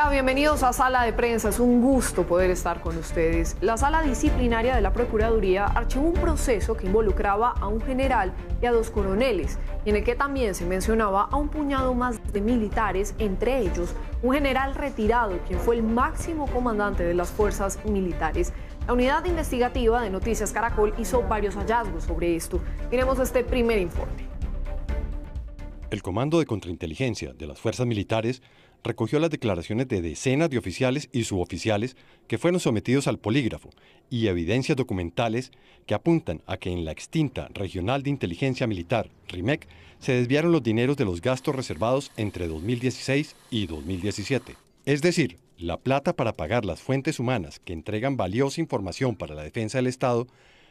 Hola, bienvenidos a Sala de Prensa. Es un gusto poder estar con ustedes. La Sala Disciplinaria de la Procuraduría archivó un proceso que involucraba a un general y a 2 coroneles, y en el que también se mencionaba a un puñado más de militares, entre ellos un general retirado, quien fue el máximo comandante de las fuerzas militares. La unidad investigativa de Noticias Caracol hizo varios hallazgos sobre esto. Miremos este primer informe. El Comando de Contrainteligencia de las Fuerzas Militares recogió las declaraciones de decenas de oficiales y suboficiales que fueron sometidos al polígrafo y evidencias documentales que apuntan a que en la extinta Regional de Inteligencia Militar, RIMEC, se desviaron los dineros de los gastos reservados entre 2016 y 2017. Es decir, la plata para pagar las fuentes humanas que entregan valiosa información para la defensa del Estado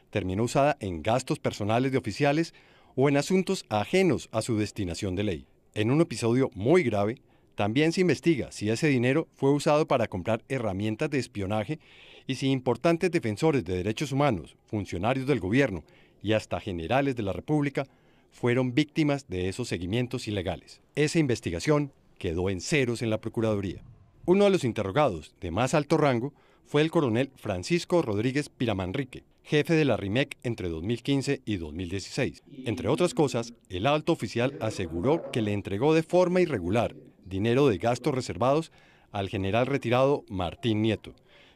terminó usada en gastos personales de oficiales o en asuntos ajenos a su destinación de ley. En un episodio muy grave, también se investiga si ese dinero fue usado para comprar herramientas de espionaje y si importantes defensores de derechos humanos, funcionarios del gobierno y hasta generales de la República fueron víctimas de esos seguimientos ilegales. Esa investigación quedó en ceros en la Procuraduría. Uno de los interrogados de más alto rango fue el coronel Francisco Rodríguez Piramanrique, jefe de la RIMEC entre 2015 y 2016. Entre otras cosas, el alto oficial aseguró que le entregó de forma irregular dinero de gastos reservados al general retirado Martín Nieto,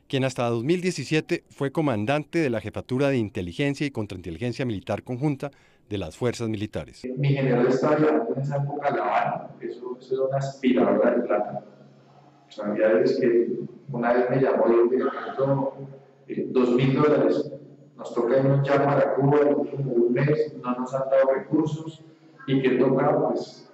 quien hasta 2017 fue comandante de la Jefatura de Inteligencia y Contrainteligencia Militar Conjunta de las Fuerzas Militares. Mi general estaba llevando en esa época La Habana, eso era una aspiradora de plata. O sea, ya es que una vez me llamó y me dijo, $2.000, nos toca irnos ya para Cuba en un mes, no nos han dado recursos, y que toca, pues,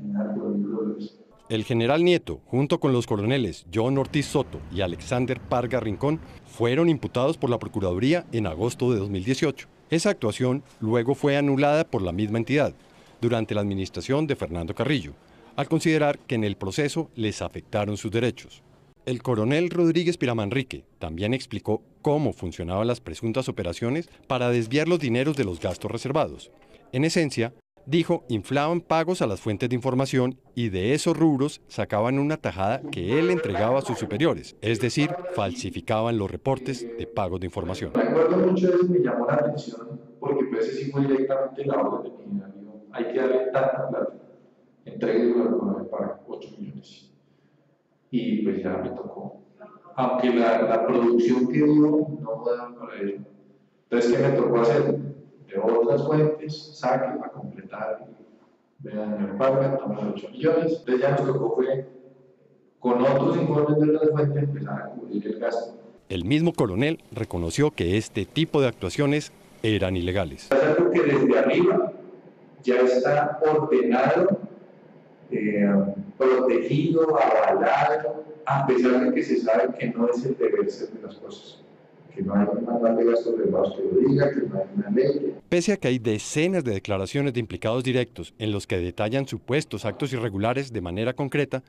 $2.000. El general Nieto, junto con los coroneles John Ortiz Soto y Alexander Parga Rincón, fueron imputados por la Procuraduría en agosto de 2018. Esa actuación luego fue anulada por la misma entidad, durante la administración de Fernando Carrillo, al considerar que en el proceso les afectaron sus derechos. El coronel Rodríguez Piramanrique también explicó cómo funcionaban las presuntas operaciones para desviar los dineros de los gastos reservados. En esencia, dijo, inflaban pagos a las fuentes de información y de esos rubros sacaban una tajada que él entregaba a sus superiores, es decir, falsificaban los reportes de pagos de información. Me acuerdo mucho de eso, me llamó la atención, porque pues ese sí fue directamente la orden de mi general. Hay que darle tanta plata, entreguélo para 8 millones. Y pues ya me tocó. Aunque la producción que dio no fue para ello. Entonces, ¿qué me tocó hacer? De otras fuentes, saque para completar. Vean, el pago, tomamos 8 millones. Entonces ya nos tocó fue, con otros informes de otras fuentes, empezar a cubrir el gasto. El mismo coronel reconoció que este tipo de actuaciones eran ilegales. Es algo que desde arriba ya está ordenado, protegido, avalado, a pesar de que se sabe que no es el deber ser de las cosas. Que no hay un manual de gastos reservados que lo diga, que no hay una ley. Pese a que hay decenas de declaraciones de implicados directos en los que detallan supuestos actos irregulares de manera concreta,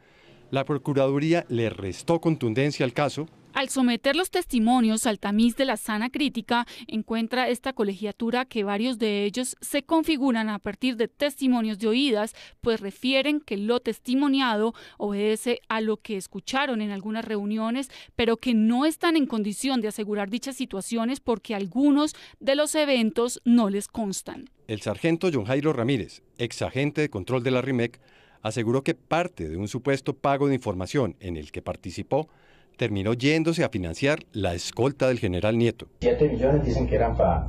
la Procuraduría le restó contundencia al caso. Al someter los testimonios al tamiz de la sana crítica, encuentra esta colegiatura que varios de ellos se configuran a partir de testimonios de oídas, pues refieren que lo testimoniado obedece a lo que escucharon en algunas reuniones, pero que no están en condición de asegurar dichas situaciones porque algunos de los eventos no les constan. El sargento John Jairo Ramírez, ex agente de control de la RIMEC, aseguró que parte de un supuesto pago de información en el que participó terminó yéndose a financiar la escolta del general Nieto. 7 millones dicen que eran para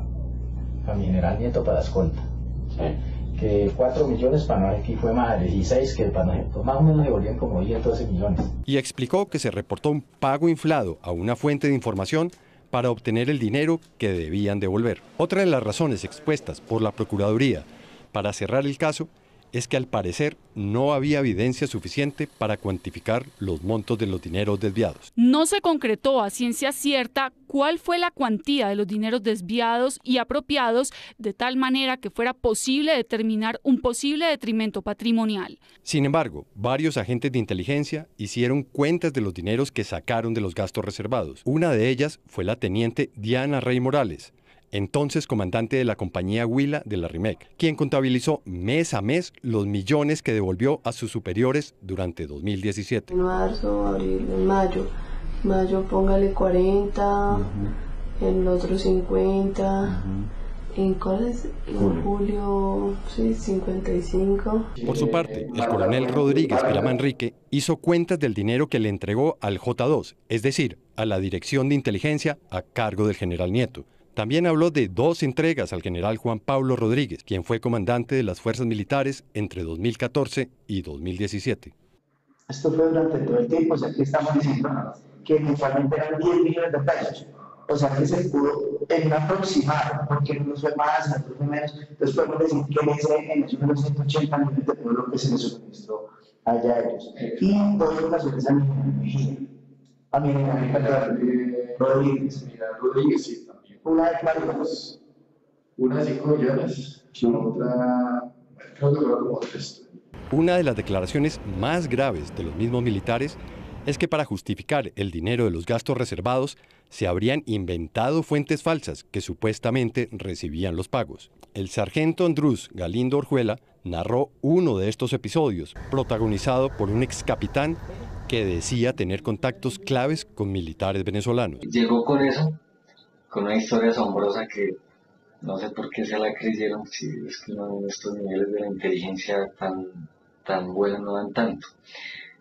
mi general Nieto para la escolta. ¿Sí? Que 4 millones para no equipo de madre y 6 que para no, pues más o menos se volvían como 10, 12 millones. Y explicó que se reportó un pago inflado a una fuente de información para obtener el dinero que debían devolver. Otra de las razones expuestas por la Procuraduría para cerrar el caso es que al parecer no había evidencia suficiente para cuantificar los montos de los dineros desviados. No se concretó a ciencia cierta cuál fue la cuantía de los dineros desviados y apropiados de tal manera que fuera posible determinar un posible detrimento patrimonial. Sin embargo, varios agentes de inteligencia hicieron cuentas de los dineros que sacaron de los gastos reservados. Una de ellas fue la teniente Diana Rey Morales, entonces comandante de la compañía Huila de la RIMEC, quien contabilizó mes a mes los millones que devolvió a sus superiores durante 2017. En marzo, abril, en mayo póngale 40, en el otro 50, en julio sí, 55. Por su parte, el coronel Rodríguez Piramanrique hizo cuentas del dinero que le entregó al J2, es decir, a la Dirección de Inteligencia a cargo del general Nieto. También habló de 2 entregas al general Juan Pablo Rodríguez, quien fue comandante de las fuerzas militares entre 2014 y 2017. Esto fue durante todo el tiempo, o sea que estamos diciendo que mensualmente eran 10 millones de pesos. O sea que se pudo en un aproximado, porque uno fue más, otro fue menos. Entonces podemos decir que en esos menos 180 millones de pesos lo que se les suministró allá a ellos. Y en 2 ocasiones a mi Rodríguez, sí, también. Una de cuántos? Una de 5 millones, otra, creo que fue como 3. Una de las declaraciones más graves de los mismos militares es que para justificar el dinero de los gastos reservados se habrían inventado fuentes falsas que supuestamente recibían los pagos. El sargento Andrús Galindo Orjuela narró uno de estos episodios, protagonizado por un ex capitán que decía tener contactos claves con militares venezolanos. Llegó con eso, con una historia asombrosa que no sé por qué se la creyeron, si es que no, estos niveles de la inteligencia tan buenos no dan tanto.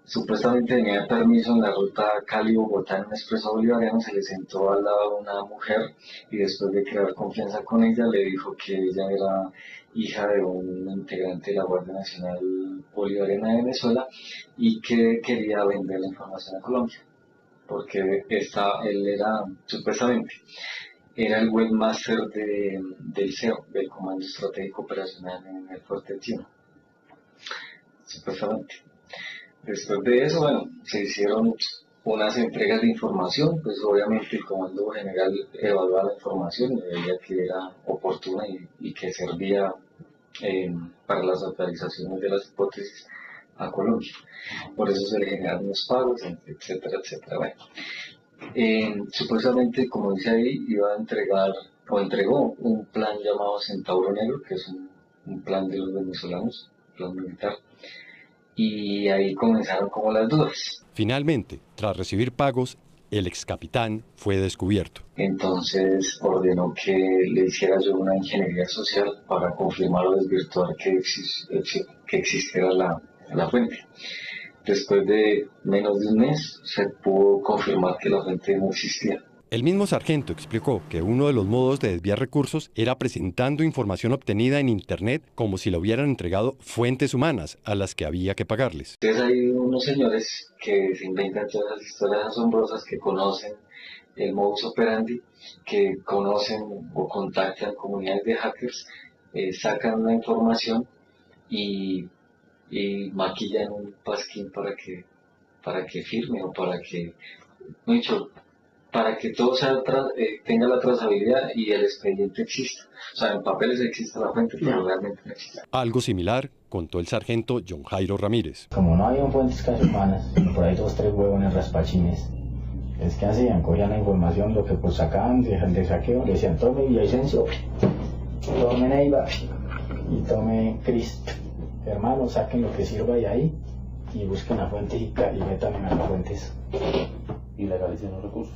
Supuestamente tenía permiso en la ruta Cali-Bogotá en un expreso bolivariano, se le sentó al lado una mujer y después de crear confianza con ella le dijo que ella era hija de un integrante de la Guardia Nacional Bolivariana de Venezuela y que quería vender la información a Colombia, porque él era, supuestamente, era el webmaster del CEO, del Comando Estratégico Operacional en el Fuerte Tino, supuestamente. Después de eso, bueno, se hicieron unas entregas de información, pues obviamente el Comando General evaluaba la información y veía que era oportuna y que servía para las actualizaciones de las hipótesis a Colombia. Por eso se le generaron los pagos, etcétera, etcétera. Bueno, supuestamente, como dice ahí, iba a entregar, o entregó un plan llamado Centauro Negro, que es un plan de los venezolanos, un plan militar. Y ahí comenzaron como las dudas. Finalmente, tras recibir pagos, el ex capitán fue descubierto. Entonces ordenó que le hiciera yo una ingeniería social para confirmar o desvirtuar que existiera la fuente. Después de menos de un mes se pudo confirmar que la fuente no existía. El mismo sargento explicó que uno de los modos de desviar recursos era presentando información obtenida en Internet como si la hubieran entregado fuentes humanas a las que había que pagarles. Entonces hay unos señores que se inventan todas las historias asombrosas, que conocen el modus operandi, que conocen o contactan comunidades de hackers, sacan la información y maquillan un pasquín para que firme o para que todo tenga la trazabilidad y el expediente exista. O sea, en papeles existe la fuente, pero realmente no existe. Algo similar contó el sargento John Jairo Ramírez. Como no había fuentes casi humanas, sino por ahí 2 o 3 huevones raspachines, es que hacían, cogían la información, lo que pues sacaban de saqueo, le decían, tome Villavicencio, tome Neiva y tome Cristo. Hermanos, saquen lo que sirva de ahí y busquen la fuente y metan a las fuentes y legalicen los recursos.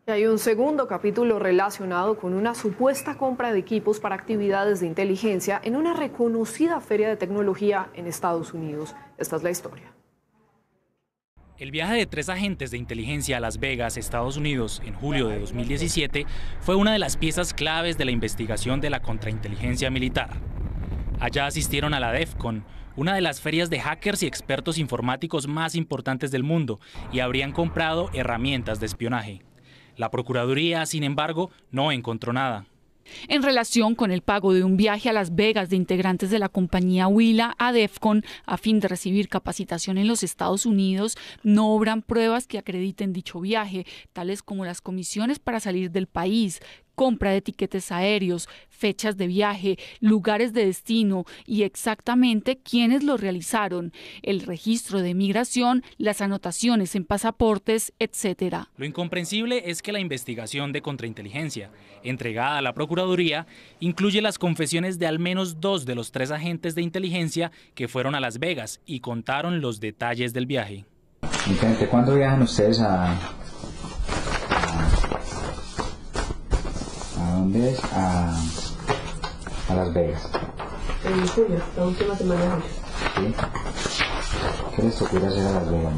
Y hay un segundo capítulo relacionado con una supuesta compra de equipos para actividades de inteligencia en una reconocida feria de tecnología en Estados Unidos. Esta es la historia. El viaje de 3 agentes de inteligencia a Las Vegas, Estados Unidos, en julio de 2017, fue una de las piezas claves de la investigación de la contrainteligencia militar. Allá asistieron a la DEFCON, una de las ferias de hackers y expertos informáticos más importantes del mundo, y habrían comprado herramientas de espionaje. La Procuraduría, sin embargo, no encontró nada. En relación con el pago de un viaje a Las Vegas de integrantes de la compañía Huila a DEFCON a fin de recibir capacitación en los Estados Unidos, no obran pruebas que acrediten dicho viaje, tales como las comisiones para salir del país, compra de tiquetes aéreos, fechas de viaje, lugares de destino y exactamente quiénes lo realizaron, el registro de migración, las anotaciones en pasaportes, etc. Lo incomprensible es que la investigación de contrainteligencia, entregada a la Procuraduría, incluye las confesiones de al menos 2 de los 3 agentes de inteligencia que fueron a Las Vegas y contaron los detalles del viaje. Intente, ¿cuándo viajan ustedes a dónde es? A Las Vegas. En julio, la última semana de julio. ¿Sí? ¿Qué les tocó hacer a Las Vegas?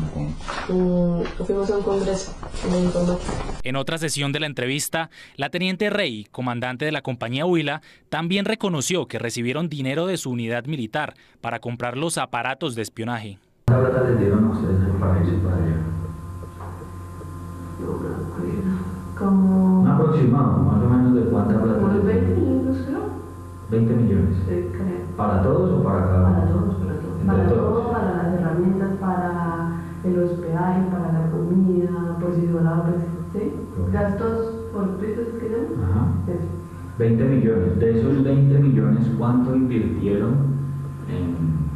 Fuimos a un congreso de informática. En otra sesión de la entrevista, la teniente Rey, comandante de la compañía Huila, también reconoció que recibieron dinero de su unidad militar para comprar los aparatos de espionaje. ¿Cuánta plata les dieron a ustedes para irse para allá? No me acuerdo. Como... Un aproximado, más o menos, de cuánta plata. Unos 20 millones, creo. 20 millones. Creo. ¿Para todos o para cada uno? Para todos, para todos. Para todo, para las herramientas, para el hospedaje, para la comida, por si sobraba, pues, ¿sí? Gastos fortuitos que llaman. Ajá. Eso. 20 millones. De esos 20 millones, ¿cuánto invirtieron en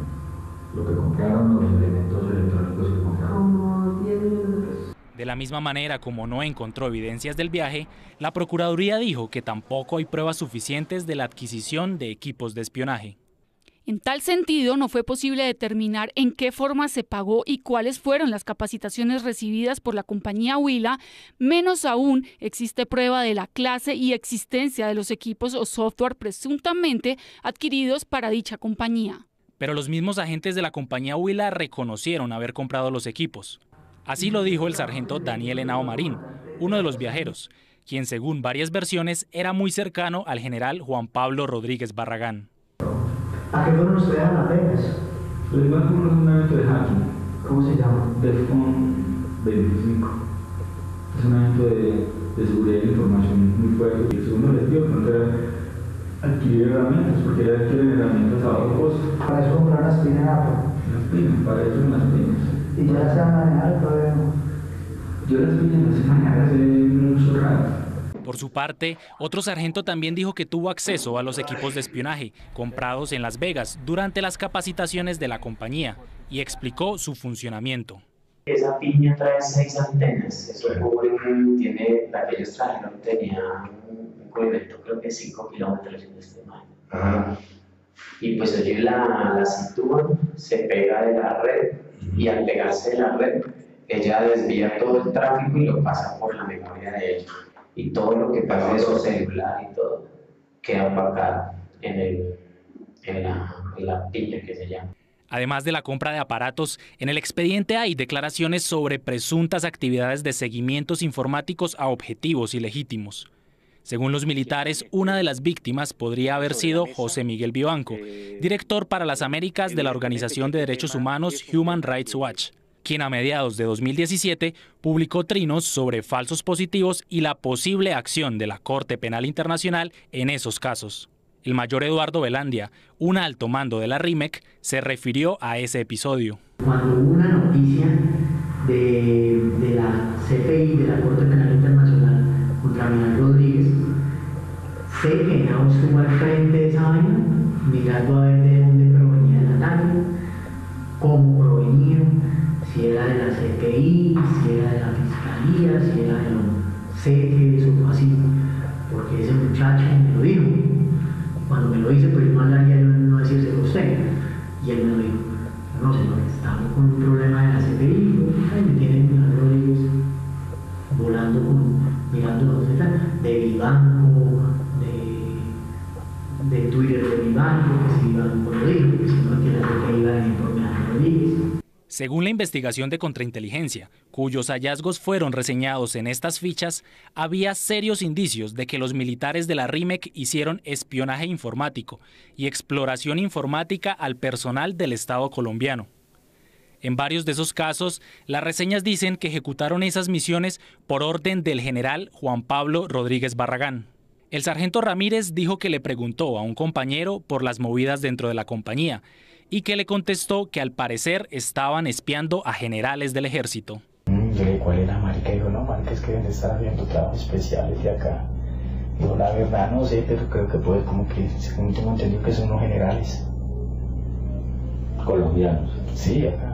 lo que compraron, los elementos electrónicos que compraron? Como 10 millones de pesos. De la misma manera, como no encontró evidencias del viaje, la Procuraduría dijo que tampoco hay pruebas suficientes de la adquisición de equipos de espionaje. En tal sentido, no fue posible determinar en qué forma se pagó y cuáles fueron las capacitaciones recibidas por la compañía Huila, menos aún existe prueba de la clase y existencia de los equipos o software presuntamente adquiridos para dicha compañía. Pero los mismos agentes de la compañía Huila reconocieron haber comprado los equipos. Así lo dijo el sargento Daniel Henao Marín, uno de los viajeros, quien según varias versiones era muy cercano al general Juan Pablo Rodríguez Barragán. ¿A qué fueron ustedes a Las Vegas? Pues más como un evento de hacking. ¿Cómo se llama? DEFCON 25. Es un evento de seguridad de información muy fuerte. Y segundo les dio no era adquirir herramientas, porque ya adquieren herramientas a bajo costo. Para eso compraron las pinas Apple. Las pinas, para eso son las pinas. ¿Y ya las saben manejar todavía no? Yo las pinas las sé manejar hace mucho rato. Por su parte, otro sargento también dijo que tuvo acceso a los equipos de espionaje comprados en Las Vegas durante las capacitaciones de la compañía y explicó su funcionamiento. Esa piña trae 6 antenas, eso tiene, la que ellos trajeron tenía un cubrimiento creo que 5 kilómetros en este mal. Y pues ellos la sitúan, se pega de la red y al pegarse de la red, ella desvía todo el tráfico y lo pasa por la memoria de ellos. Y todo lo que pasa de su celular y todo queda empacado en la piña que se llama. Además de la compra de aparatos, en el expediente hay declaraciones sobre presuntas actividades de seguimientos informáticos a objetivos ilegítimos. Según los militares, una de las víctimas podría haber sido José Miguel Vivanco, director para las Américas de la Organización de Derechos Humanos Human Rights Watch, quien a mediados de 2017 publicó trinos sobre falsos positivos y la posible acción de la Corte Penal Internacional en esos casos. El mayor Eduardo Velandia, un alto mando de la RIMEC, se refirió a ese episodio. Cuando hubo una noticia de la CPI, de la Corte Penal Internacional, contra Miguel Rodríguez, sé que Henao estuvo al frente de esa vaina, mirando a ver de dónde provenía el ataque, cómo provenía, si era de la CPI, si era de la Fiscalía, si era de lo... Sé que eso fue así, porque ese muchacho me lo dijo. Cuando me lo dice, pues no hablaría yo no decírselo a usted. Y él me lo dijo, no señor, estamos con un problema de la CPI, y me tienen a Rodríguez volando, mirando dónde está, de Vivanco, de Twitter de Vivanco, que si Vivanco lo dijo, que si no, que la CPI iba a informe a Rodríguez. Según la investigación de contrainteligencia, cuyos hallazgos fueron reseñados en estas fichas, había serios indicios de que los militares de la RIMEC hicieron espionaje informático y exploración informática al personal del Estado colombiano. En varios de esos casos, las reseñas dicen que ejecutaron esas misiones por orden del general Juan Pablo Rodríguez Barragán. El sargento Ramírez dijo que le preguntó a un compañero por las movidas dentro de la compañía, y que le contestó que al parecer estaban espiando a generales del ejército. Yo le dije, ¿cuál era, marica? Dijo, no, marica, es que deben estar haciendo trabajos especiales de acá. Dijo, la verdad no sé, pero creo que puede, como que según tengo entendido que son unos generales. Colombianos. Sí, acá.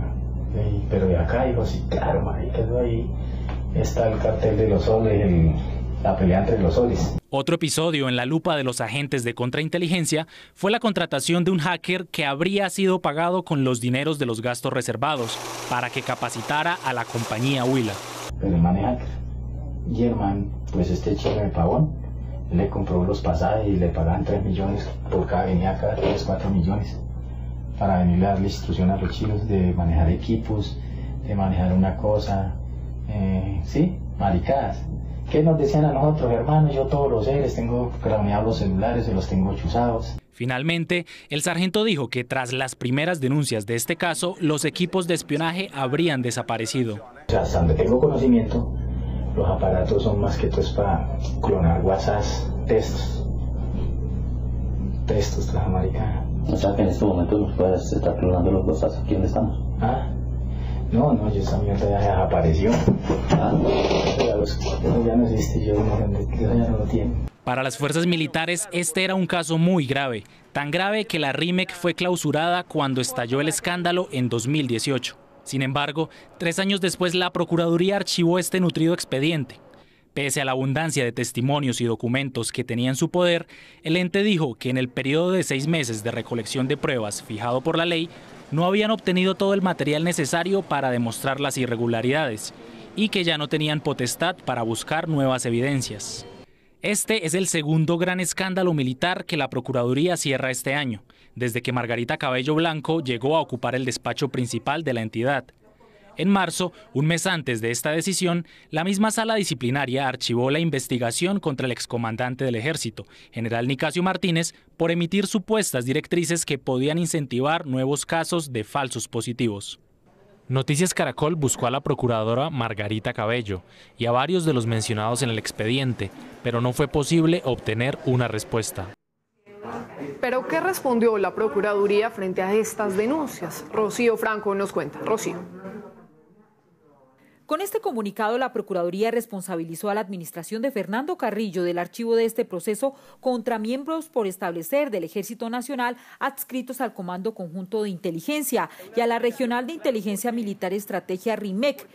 Pero de acá, dijo, sí, claro, marica, ahí está el cartel de los soles, la pelea entre los soles. Otro episodio en la lupa de los agentes de contrainteligencia fue la contratación de un hacker que habría sido pagado con los dineros de los gastos reservados para que capacitara a la compañía Huila. Pero el man es hacker. Y el man, pues este chino de pavón, le compró los pasajes y le pagaban 3 millones por cada, venía cada 3, 4 millones. Para venir a darle instrucción a los chinos de manejar equipos, de manejar una cosa, sí, maricadas. ¿Qué nos decían a nosotros, hermanos? Yo todos los sé, les tengo craneados los celulares, se los tengo chuzados. Finalmente, el sargento dijo que tras las primeras denuncias de este caso, los equipos de espionaje habrían desaparecido. O sea, hasta donde tengo conocimiento, los aparatos son más que todo para clonar WhatsApp, textos, tras marica. O sea que en este momento nos puedes estar clonando los WhatsApp aquí donde estamos. Ah, no, yo esa mierda ya desapareció. Eso ya no existe, yo ya no lo tiene. Para las fuerzas militares, este era un caso muy grave, tan grave que la RIMEC fue clausurada cuando estalló el escándalo en 2018. Sin embargo, 3 años después la Procuraduría archivó este nutrido expediente. Pese a la abundancia de testimonios y documentos que tenía en su poder, el ente dijo que en el periodo de 6 meses de recolección de pruebas fijado por la ley, no habían obtenido todo el material necesario para demostrar las irregularidades y que ya no tenían potestad para buscar nuevas evidencias. Este es el segundo gran escándalo militar que la Procuraduría cierra este año, desde que Margarita Cabello Blanco llegó a ocupar el despacho principal de la entidad. En marzo, un mes antes de esta decisión, la misma sala disciplinaria archivó la investigación contra el excomandante del Ejército, general Nicasio Martínez, por emitir supuestas directrices que podían incentivar nuevos casos de falsos positivos. Noticias Caracol buscó a la procuradora Margarita Cabello y a varios de los mencionados en el expediente, pero no fue posible obtener una respuesta. ¿Pero qué respondió la Procuraduría frente a estas denuncias? Rocío Franco nos cuenta. Rocío. Con este comunicado, la Procuraduría responsabilizó a la administración de Fernando Carrillo del archivo de este proceso contra miembros por establecer del Ejército Nacional adscritos al Comando Conjunto de Inteligencia y a la Regional de Inteligencia Militar Estrategia RIMEC,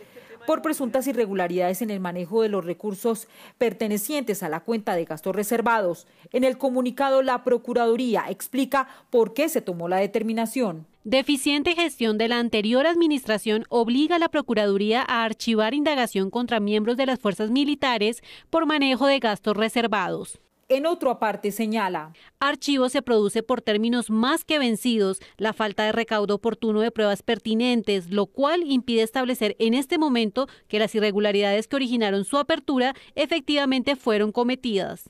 por presuntas irregularidades en el manejo de los recursos pertenecientes a la cuenta de gastos reservados. En el comunicado, la Procuraduría explica por qué se tomó la determinación. Deficiente gestión de la anterior administración obliga a la Procuraduría a archivar indagación contra miembros de las fuerzas militares por manejo de gastos reservados. En otro aparte señala: archivo se produce por términos más que vencidos, la falta de recaudo oportuno de pruebas pertinentes, lo cual impide establecer en este momento que las irregularidades que originaron su apertura efectivamente fueron cometidas.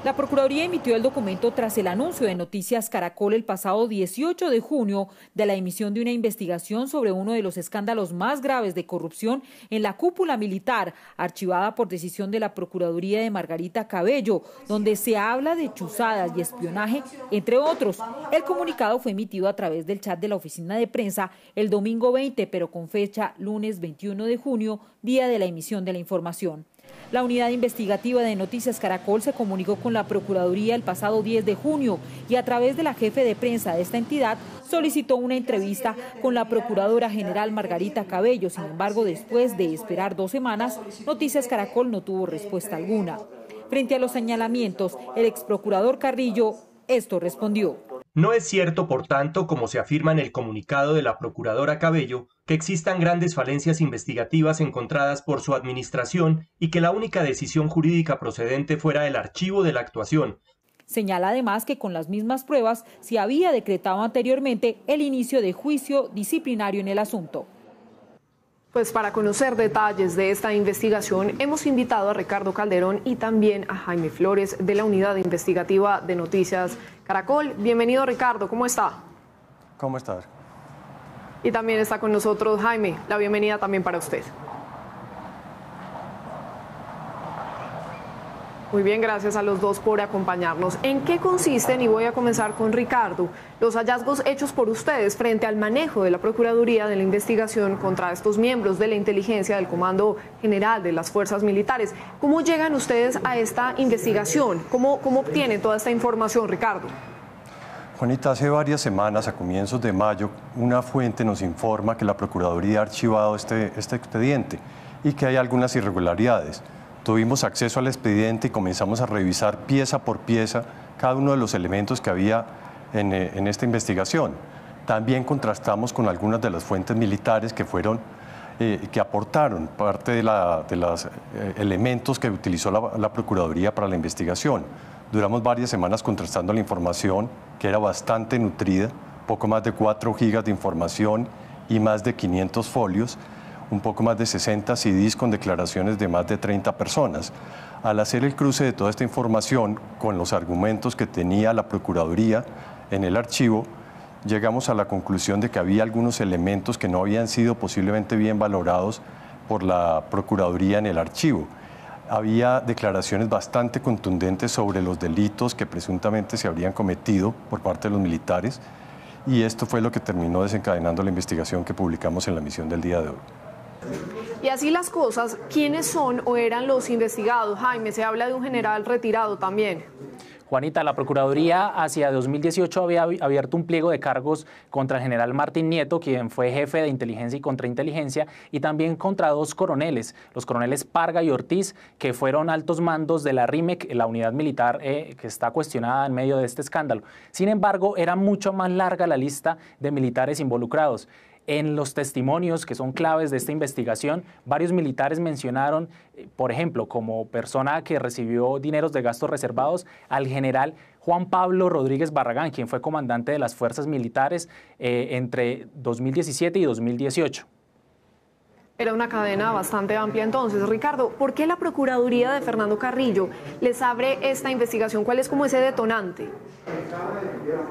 La Procuraduría emitió el documento tras el anuncio de Noticias Caracol el pasado 18 de junio de la emisión de una investigación sobre uno de los escándalos más graves de corrupción en la cúpula militar, archivada por decisión de la Procuraduría de Margarita Cabello, donde se habla de chuzadas y espionaje, entre otros. El comunicado fue emitido a través del chat de la oficina de prensa el domingo 20, pero con fecha lunes 21 de junio, día de la emisión de la información. La unidad investigativa de Noticias Caracol se comunicó con la Procuraduría el pasado 10 de junio y a través de la jefe de prensa de esta entidad solicitó una entrevista con la Procuradora General Margarita Cabello. Sin embargo, después de esperar 2 semanas, Noticias Caracol no tuvo respuesta alguna. Frente a los señalamientos, el exprocurador Carrillo esto respondió. No es cierto, por tanto, como se afirma en el comunicado de la Procuradora Cabello, que existan grandes falencias investigativas encontradas por su administración y que la única decisión jurídica procedente fuera el archivo de la actuación. Señala además que con las mismas pruebas se había decretado anteriormente el inicio de juicio disciplinario en el asunto. Pues para conocer detalles de esta investigación hemos invitado a Ricardo Calderón y también a Jaime Flores de la Unidad Investigativa de Noticias Caracol. Bienvenido, Ricardo, ¿cómo está? ¿Cómo estás? Y también está con nosotros Jaime, la bienvenida también para usted. Muy bien, gracias a los dos por acompañarnos. ¿En qué consisten, y voy a comenzar con Ricardo, los hallazgos hechos por ustedes frente al manejo de la Procuraduría de la investigación contra estos miembros de la inteligencia del Comando General de las Fuerzas Militares? ¿Cómo llegan ustedes a esta investigación? ¿Cómo obtienen toda esta información, Ricardo? Juanita, hace varias semanas, a comienzos de mayo, una fuente nos informa que la Procuraduría ha archivado este expediente y que hay algunas irregularidades. Tuvimos acceso al expediente y comenzamos a revisar pieza por pieza cada uno de los elementos que había en esta investigación. También contrastamos con algunas de las fuentes militares que aportaron parte de los elementos que utilizó la Procuraduría para la investigación. Duramos varias semanas contrastando la información, que era bastante nutrida, poco más de 4 gigas de información y más de 500 folios, un poco más de 60 CDs con declaraciones de más de 30 personas. Al hacer el cruce de toda esta información con los argumentos que tenía la Procuraduría en el archivo, llegamos a la conclusión de que había algunos elementos que no habían sido posiblemente bien valorados por la Procuraduría en el archivo. Había declaraciones bastante contundentes sobre los delitos que presuntamente se habrían cometido por parte de los militares, y esto fue lo que terminó desencadenando la investigación que publicamos en la emisión del día de hoy. Y así las cosas, ¿quiénes son o eran los investigados? Jaime, se habla de un general retirado también. Juanita, la Procuraduría hacia 2018 había abierto un pliego de cargos contra el general Martín Nieto, quien fue jefe de inteligencia y contrainteligencia, y también contra 2 coroneles, los coroneles Parga y Ortiz, que fueron altos mandos de la RIMEC, la unidad militar que está cuestionada en medio de este escándalo. Sin embargo, era mucho más larga la lista de militares involucrados. En los testimonios que son claves de esta investigación, varios militares mencionaron, por ejemplo, como persona que recibió dineros de gastos reservados, al general Juan Pablo Rodríguez Barragán, quien fue comandante de las fuerzas militares entre 2017 y 2018. Era una cadena bastante amplia entonces. Ricardo, ¿por qué la Procuraduría de Fernando Carrillo les abre esta investigación? ¿Cuál es como ese detonante?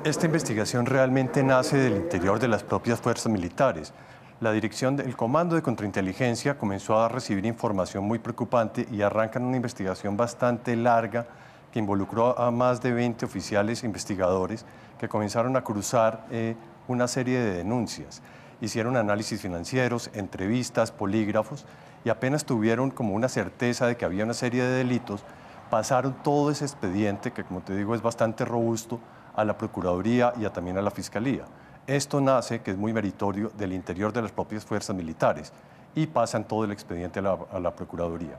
Esta investigación realmente nace del interior de las propias fuerzas militares. La dirección del Comando de Contrainteligencia comenzó a recibir información muy preocupante y arrancan una investigación bastante larga que involucró a más de 20 oficiales investigadores que comenzaron a cruzar una serie de denuncias. Hicieron análisis financieros, entrevistas, polígrafos, y apenas tuvieron como una certeza de que había una serie de delitos, pasaron todo ese expediente, que como te digo es bastante robusto, a la Procuraduría y también a la Fiscalía. Esto nace, que es muy meritorio, del interior de las propias fuerzas militares, y pasan todo el expediente a la Procuraduría.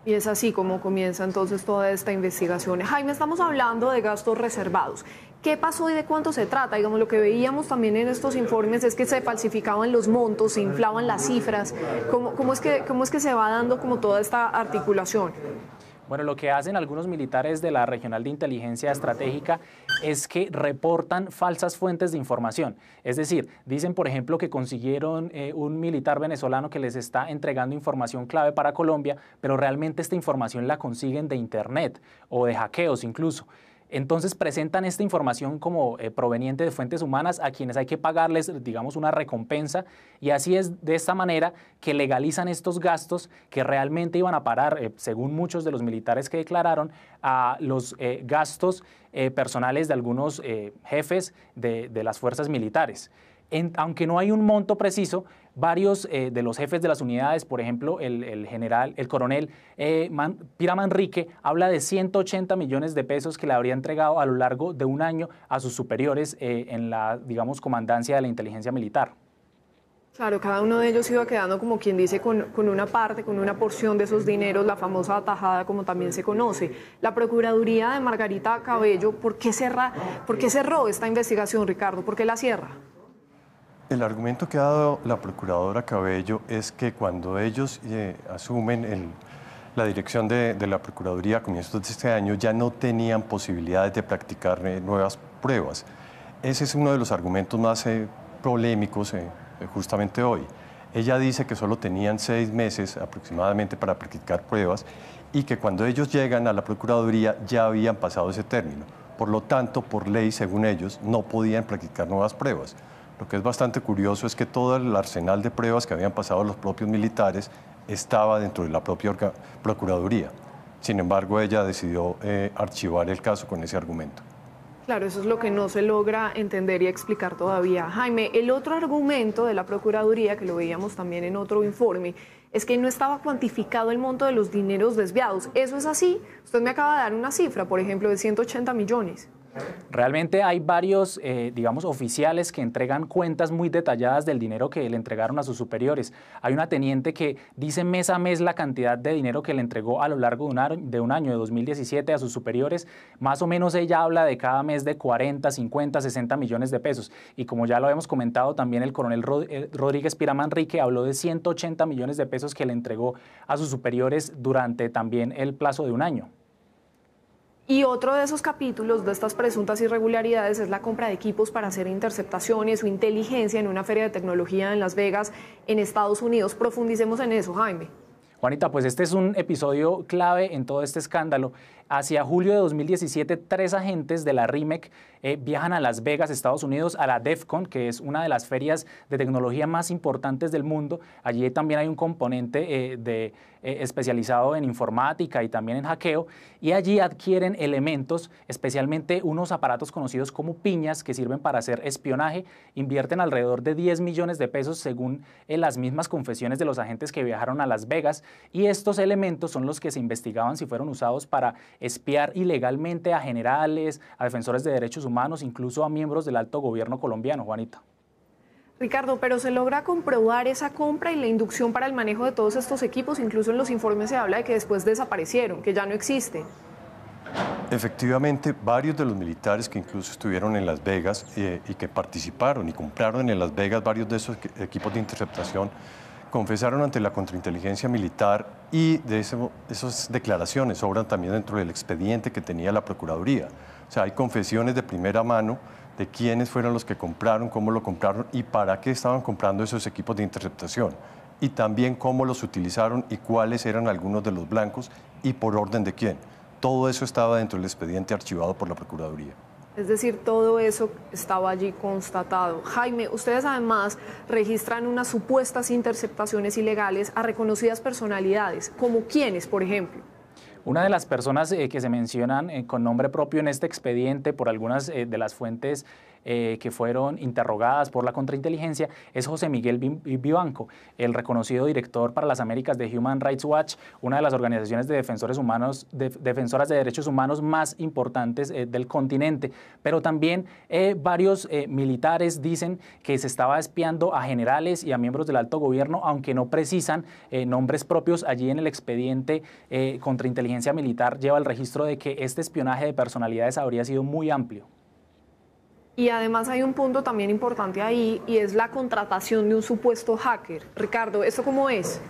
Y es así como comienza entonces toda esta investigación. Jaime, estamos hablando de gastos reservados. ¿Qué pasó y de cuánto se trata? Digamos, lo que veíamos también en estos informes es que se falsificaban los montos, se inflaban las cifras. ¿Cómo es que se va dando como toda esta articulación? Bueno, lo que hacen algunos militares de la Regional de Inteligencia Estratégica es que reportan falsas fuentes de información. Es decir, dicen, por ejemplo, que consiguieron un militar venezolano que les está entregando información clave para Colombia, pero realmente esta información la consiguen de Internet o de hackeos incluso. Entonces presentan esta información como proveniente de fuentes humanas a quienes hay que pagarles, digamos, una recompensa, y así es de esta manera que legalizan estos gastos que realmente iban a parar, según muchos de los militares que declararon, a los gastos personales de algunos jefes de las fuerzas militares. Aunque no hay un monto preciso, varios de los jefes de las unidades, por ejemplo, el coronel Pira Manrique, habla de 180 millones de pesos que le habría entregado a lo largo de un año a sus superiores en la, digamos, comandancia de la inteligencia militar. Claro, cada uno de ellos iba quedando, como quien dice, con una parte, con una porción de esos dineros, la famosa tajada, como también se conoce. La Procuraduría de Margarita Cabello, ¿por qué cerró esta investigación, Ricardo? ¿Por qué la cierra? El argumento que ha dado la Procuradora Cabello es que cuando ellos asumen la dirección de la Procuraduría a comienzos de este año, ya no tenían posibilidades de practicar nuevas pruebas. Ese es uno de los argumentos más polémicos justamente hoy. Ella dice que solo tenían 6 meses aproximadamente para practicar pruebas y que cuando ellos llegan a la Procuraduría ya habían pasado ese término. Por lo tanto, por ley, según ellos, no podían practicar nuevas pruebas. Lo que es bastante curioso es que todo el arsenal de pruebas que habían pasado los propios militares estaba dentro de la propia Procuraduría. Sin embargo, ella decidió archivar el caso con ese argumento. Claro, eso es lo que no se logra entender y explicar todavía. Jaime, el otro argumento de la Procuraduría, que lo veíamos también en otro informe, es que no estaba cuantificado el monto de los dineros desviados. ¿Eso es así? Usted me acaba de dar una cifra, por ejemplo, de 180 millones. Realmente hay varios, digamos, oficiales que entregan cuentas muy detalladas del dinero que le entregaron a sus superiores. Hay una teniente que dice mes a mes la cantidad de dinero que le entregó a lo largo de un año, de 2017, a sus superiores. Más o menos ella habla de cada mes de 40, 50, 60 millones de pesos. Y como ya lo habíamos comentado, también el coronel Rodríguez Pira Manrique habló de 180 millones de pesos que le entregó a sus superiores durante también el plazo de un año. Y otro de esos capítulos de estas presuntas irregularidades es la compra de equipos para hacer interceptaciones o inteligencia en una feria de tecnología en Las Vegas, en Estados Unidos. Profundicemos en eso, Jaime. Juanita, pues este es un episodio clave en todo este escándalo. Hacia julio de 2017, 3 agentes de la RIMEC viajan a Las Vegas, Estados Unidos, a la DEFCON, que es una de las ferias de tecnología más importantes del mundo. Allí también hay un componente especializado en informática y también en hackeo, y allí adquieren elementos, especialmente unos aparatos conocidos como piñas, que sirven para hacer espionaje. Invierten alrededor de 10 millones de pesos, según las mismas confesiones de los agentes que viajaron a Las Vegas, y estos elementos son los que se investigaban si fueron usados para espiar ilegalmente a generales, a defensores de derechos humanos, incluso a miembros del alto gobierno colombiano, Juanita. Ricardo, pero ¿se logra comprobar esa compra y la inducción para el manejo de todos estos equipos? Incluso en los informes se habla de que después desaparecieron, que ya no existen. Efectivamente, varios de los militares que incluso estuvieron en Las Vegas y que participaron y compraron en Las Vegas varios de esos equipos de interceptación, confesaron ante la contrainteligencia militar, y de esas declaraciones sobran también dentro del expediente que tenía la Procuraduría. O sea, hay confesiones de primera mano de quiénes fueron los que compraron, cómo lo compraron y para qué estaban comprando esos equipos de interceptación. Y también cómo los utilizaron y cuáles eran algunos de los blancos y por orden de quién. Todo eso estaba dentro del expediente archivado por la Procuraduría. Es decir, todo eso estaba allí constatado. Jaime, ustedes además registran unas supuestas interceptaciones ilegales a reconocidas personalidades, ¿como quiénes, por ejemplo? Una de las personas que se mencionan con nombre propio en este expediente por algunas de las fuentes que fueron interrogadas por la contrainteligencia es José Miguel Vivanco, el reconocido director para las Américas de Human Rights Watch, una de las organizaciones de defensoras de derechos humanos más importantes del continente. Pero también varios militares dicen que se estaba espiando a generales y a miembros del alto gobierno, aunque no precisan nombres propios. Allí en el expediente contrainteligencia militar lleva el registro de que este espionaje de personalidades habría sido muy amplio. Y además hay un punto también importante ahí, y es la contratación de un supuesto hacker. Ricardo, ¿esto cómo es?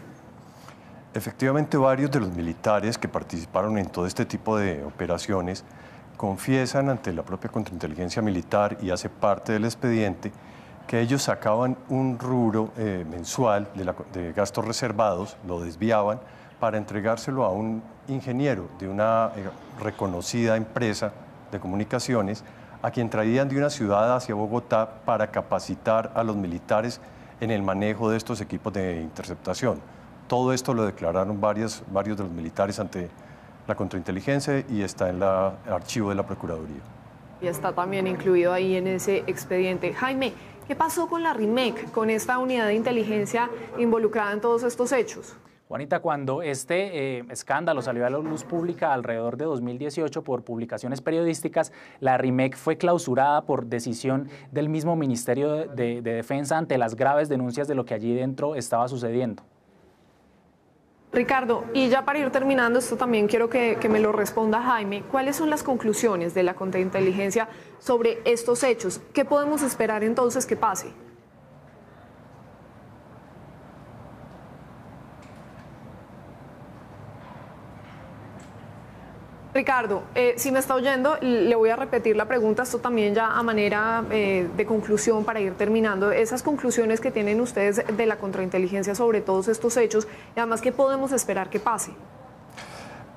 Efectivamente, varios de los militares que participaron en todo este tipo de operaciones confiesan ante la propia contrainteligencia militar, y hace parte del expediente, que ellos sacaban un rubro mensual de gastos reservados, lo desviaban para entregárselo a un ingeniero de una reconocida empresa de comunicaciones, a quien traían de una ciudad hacia Bogotá para capacitar a los militares en el manejo de estos equipos de interceptación. Todo esto lo declararon varios de los militares ante la contrainteligencia y está en el archivo de la Procuraduría. Y está también incluido ahí en ese expediente. Jaime, ¿qué pasó con la RIMEC, con esta unidad de inteligencia involucrada en todos estos hechos? Juanita, cuando este escándalo salió a la luz pública alrededor de 2018 por publicaciones periodísticas, la RIMEC fue clausurada por decisión del mismo Ministerio de Defensa ante las graves denuncias de lo que allí dentro estaba sucediendo. Ricardo, y ya para ir terminando, esto también quiero que me lo responda Jaime, ¿cuáles son las conclusiones de la contrainteligencia sobre estos hechos? ¿Qué podemos esperar entonces que pase? Ricardo, si me está oyendo, le voy a repetir la pregunta, esto también ya a manera de conclusión para ir terminando. Esas conclusiones que tienen ustedes de la contrainteligencia sobre todos estos hechos, y además, ¿qué podemos esperar que pase?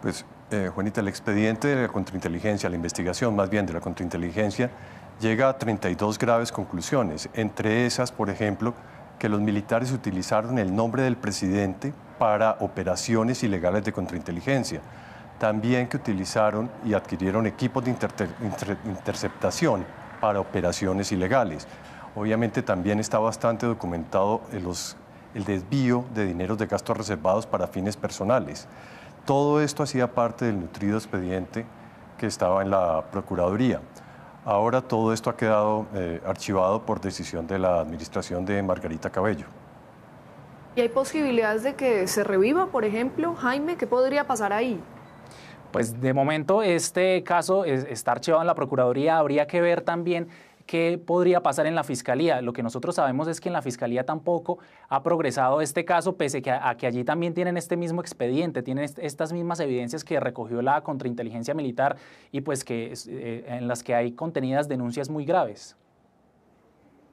Pues, Juanita, el expediente de la contrainteligencia, la investigación más bien de la contrainteligencia, llega a 32 graves conclusiones. Entre esas, por ejemplo, que los militares utilizaron el nombre del presidente para operaciones ilegales de contrainteligencia. también que utilizaron y adquirieron equipos de interceptación para operaciones ilegales. Obviamente también está bastante documentado el desvío de dineros de gastos reservados para fines personales. Todo esto hacía parte del nutrido expediente que estaba en la Procuraduría. Ahora todo esto ha quedado archivado por decisión de la administración de Margarita Cabello. ¿Y hay posibilidades de que se reviva, por ejemplo? Jaime, ¿qué podría pasar ahí? Pues de momento este caso está archivado en la Procuraduría, habría que ver también qué podría pasar en la Fiscalía. Lo que nosotros sabemos es que en la Fiscalía tampoco ha progresado este caso, pese a que allí también tienen este mismo expediente, tienen estas mismas evidencias que recogió la contrainteligencia militar y pues que en las que hay contenidas denuncias muy graves.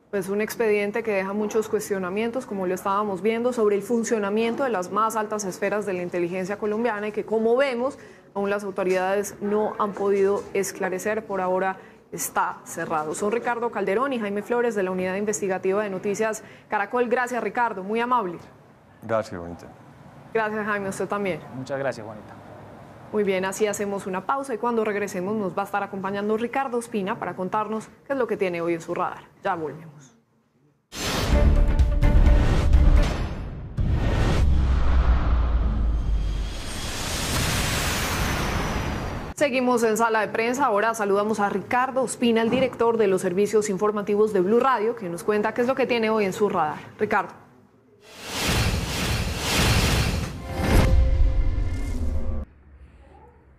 Pues un expediente que deja muchos cuestionamientos, como lo estábamos viendo, sobre el funcionamiento de las más altas esferas de la inteligencia colombiana y que, como vemos, aún las autoridades no han podido esclarecer. Por ahora está cerrado. Son Ricardo Calderón y Jaime Flores de la Unidad Investigativa de Noticias Caracol. Gracias, Ricardo, muy amable. Gracias, Juanita. Gracias, Jaime, usted también. Muchas gracias, Juanita. Muy bien, así hacemos una pausa y cuando regresemos nos va a estar acompañando Ricardo Ospina para contarnos qué es lo que tiene hoy en su radar. Ya volvemos. Seguimos en Sala de Prensa. Ahora saludamos a Ricardo Ospina, el director de los servicios informativos de Blue Radio, que nos cuenta qué es lo que tiene hoy en su radar. Ricardo.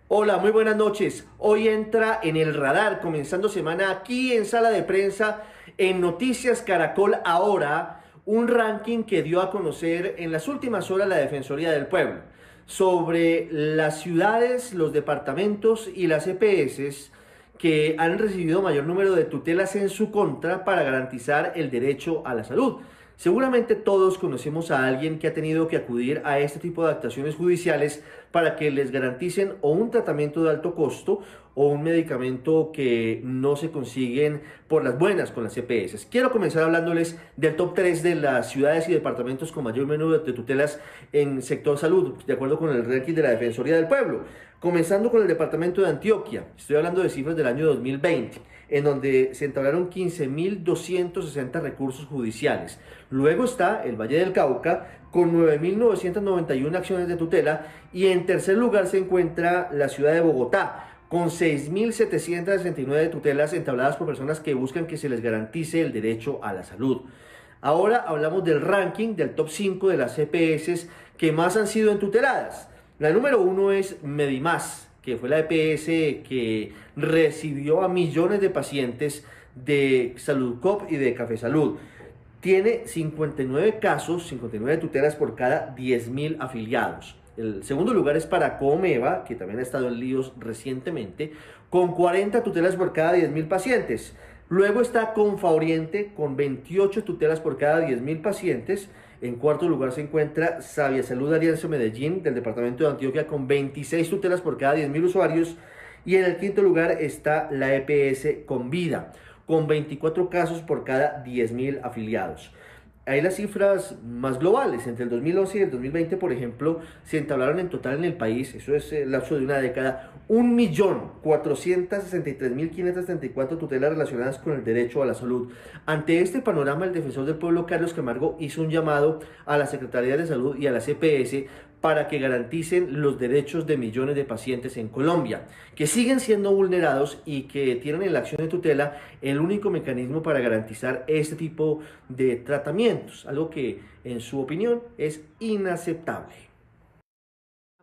Hola, muy buenas noches. Hoy entra en el radar, comenzando semana aquí en Sala de Prensa, en Noticias Caracol Ahora, un ranking que dio a conocer en las últimas horas la Defensoría del Pueblo sobre las ciudades, los departamentos y las EPS que han recibido mayor número de tutelas en su contra para garantizar el derecho a la salud. Seguramente todos conocemos a alguien que ha tenido que acudir a este tipo de actuaciones judiciales para que les garanticen o un tratamiento de alto costo o un medicamento que no se consiguen por las buenas con las EPS. Quiero comenzar hablándoles del top 3 de las ciudades y departamentos con mayor número de tutelas en sector salud, de acuerdo con el ranking de la Defensoría del Pueblo. Comenzando con el departamento de Antioquia, estoy hablando de cifras del año 2020, en donde se entablaron 15.260 recursos judiciales. Luego está el Valle del Cauca, con 9.991 acciones de tutela, y en tercer lugar se encuentra la ciudad de Bogotá, con 6.769 tutelas entabladas por personas que buscan que se les garantice el derecho a la salud. Ahora hablamos del ranking del top 5 de las EPS que más han sido entuteladas. La número 1 es Medimás, que fue la EPS que recibió a millones de pacientes de Saludcop y de Café Salud. Tiene 59 casos, 59 tutelas por cada 10.000 afiliados. El segundo lugar es para Comeva, que también ha estado en líos recientemente, con 40 tutelas por cada 10.000 pacientes. Luego está Confaoriente, con 28 tutelas por cada 10.000 pacientes. En cuarto lugar se encuentra Sabia Salud Alianza Medellín, del departamento de Antioquia, con 26 tutelas por cada 10.000 usuarios. Y en el quinto lugar está la EPS Convida, con 24 casos por cada 10.000 afiliados. Hay las cifras más globales. Entre el 2011 y el 2020, por ejemplo, se entablaron en total en el país, eso es el lapso de una década, 1.463.534 tutelas relacionadas con el derecho a la salud. Ante este panorama, el defensor del pueblo, Carlos Camargo, hizo un llamado a la Secretaría de Salud y a las EPS para que garanticen los derechos de millones de pacientes en Colombia, que siguen siendo vulnerados y que tienen en la acción de tutela el único mecanismo para garantizar este tipo de tratamientos, algo que, en su opinión, es inaceptable.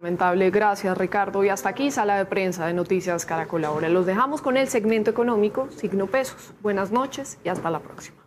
Lamentable, gracias Ricardo. Y hasta aquí Sala de Prensa de Noticias Caracol Ahora. Los dejamos con el segmento económico, Signo Pesos. Buenas noches y hasta la próxima.